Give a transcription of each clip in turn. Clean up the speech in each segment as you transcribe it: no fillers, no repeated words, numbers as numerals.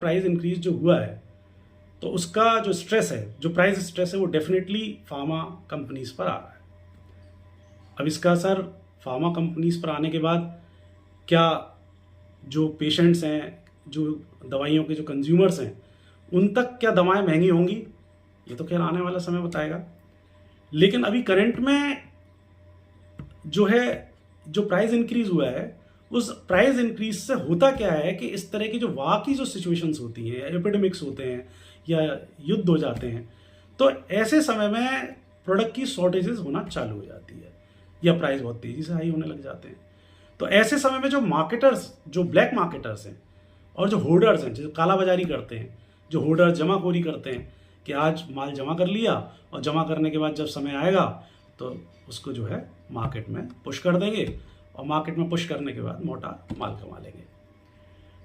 Price increase जो हुआ है तो उसका जो स्ट्रेस है, जो प्राइस स्ट्रेस है, वो डेफिनेटली फार्मा कंपनीज पर आ रहा है। अब इसका असर फार्मा कंपनीज पर आने के बाद क्या जो पेशेंट्स हैं, जो दवाइयों के जो कंज्यूमर्स हैं, उन तक क्या दवाएं महंगी होंगी, ये तो खैर आने वाला समय बताएगा। लेकिन अभी करंट में जो है, जो प्राइस इंक्रीज हुआ है, उस प्राइस इंक्रीज से होता क्या है कि इस तरह की जो वार की जो सिचुएशंस होती हैं, एपिडेमिक्स होते हैं या युद्ध हो जाते हैं, तो ऐसे समय में प्रोडक्ट की शॉर्टेजेस होना चालू हो जाती है या प्राइस बहुत तेजी से हाई होने लग जाते हैं। तो ऐसे समय में जो मार्केटर्स, जो ब्लैक मार्केटर्स हैं और जो होल्डर्स हैं, जो कालाबाजारी करते हैं, जो होल्डर्स जमाखोरी करते हैं कि आज माल जमा कर लिया और जमा करने के बाद जब समय आएगा तो उसको जो है मार्केट में पुश कर देंगे और मार्केट में पुश करने के बाद मोटा माल कमा लेंगे।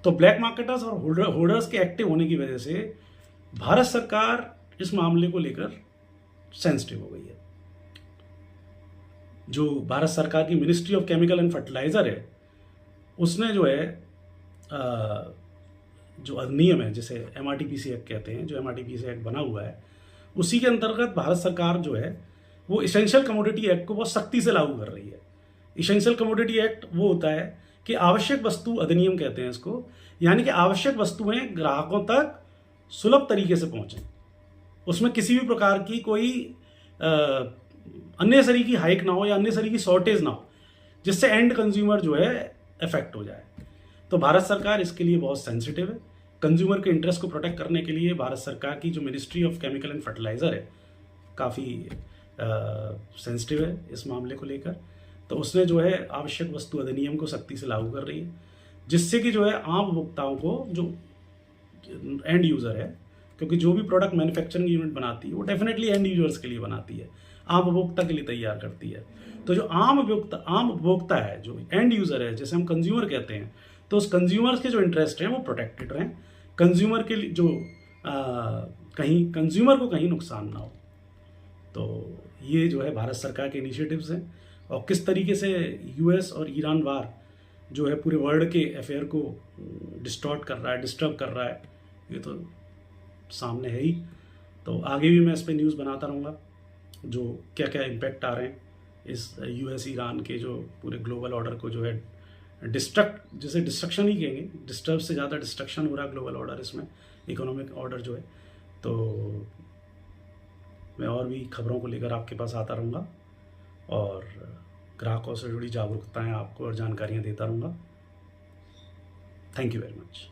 तो ब्लैक मार्केटर्स और होल्डर्स के एक्टिव होने की वजह से भारत सरकार इस मामले को लेकर सेंसिटिव हो गई है। जो भारत सरकार की ministry of chemical and fertilizer है, उसने जो है जो अधिनियम है, जिसे MRTPC एक्ट कहते हैं, जो MRTPC एक्ट बना हुआ है, उसी के अंतर्गत भारत सरकार जो है वो इसेंशियल कमोडिटी एक्ट को बहुत सख्ती से लागू कर रही है। इसेंशियल कमोडिटी एक्ट वो होता है कि आवश्यक वस्तु अधिनियम कहते हैं इसको, यानी कि आवश्यक वस्तुएं ग्राहकों तक सुलभ तरीके से पहुंचे, उसमें किसी भी प्रकार की कोई अननेसेसरी की हाइक ना हो या अननेसेसरी की शॉर्टेज ना हो, जिससे एंड कंज्यूमर जो है इफेक्ट हो जाए। तो भारत सरकार इसके लिए बहुत सेंसिटिव है। कंज्यूमर के इंटरेस्ट को प्रोटेक्ट करने के लिए भारत सरकार की जो ministry of chemical and fertilizer है, काफ़ी सेंसिटिव है इस मामले को लेकर। तो उसने जो है आवश्यक वस्तु अधिनियम को सख्ती से लागू कर रही है, जिससे कि जो है आम उपभोक्ताओं को, जो एंड यूज़र है, क्योंकि जो भी प्रोडक्ट मैन्युफैक्चरिंग यूनिट बनाती है वो डेफिनेटली एंड यूजर्स के लिए बनाती है, आम उपभोक्ता के लिए तैयार करती है। तो जो आम उपभोक्ता है, जो एंड यूज़र है, जैसे हम कंज्यूमर कहते हैं, तो उस कंज्यूमर्स के जो इंटरेस्ट हैं वो प्रोटेक्टेड रहें, कंज्यूमर के लिए जो कहीं कंज्यूमर को कहीं नुकसान ना हो। तो ये जो है भारत सरकार के इनिशिएटिव्स हैं। और किस तरीके से US और ईरान वार जो है पूरे वर्ल्ड के अफेयर को डिस्टॉर्ट कर रहा है, डिस्टर्ब कर रहा है, ये तो सामने है ही। तो आगे भी मैं इस पर न्यूज़ बनाता रहूँगा, जो क्या क्या इम्पैक्ट आ रहे हैं इस US ईरान के जो पूरे ग्लोबल ऑर्डर को जो है जिसे डिस्ट्रक्शन ही कहेंगे, डिस्टर्ब से ज़्यादा डिस्ट्रक्शन हो रहा है ग्लोबल ऑर्डर, इसमें इकोनॉमिक ऑर्डर जो है। तो मैं और भी खबरों को लेकर आपके पास आता रहूँगा और ग्राहकों से जुड़ी जागरूकताएं आपको और जानकारियाँ देता रहूँगा। Thank you very much.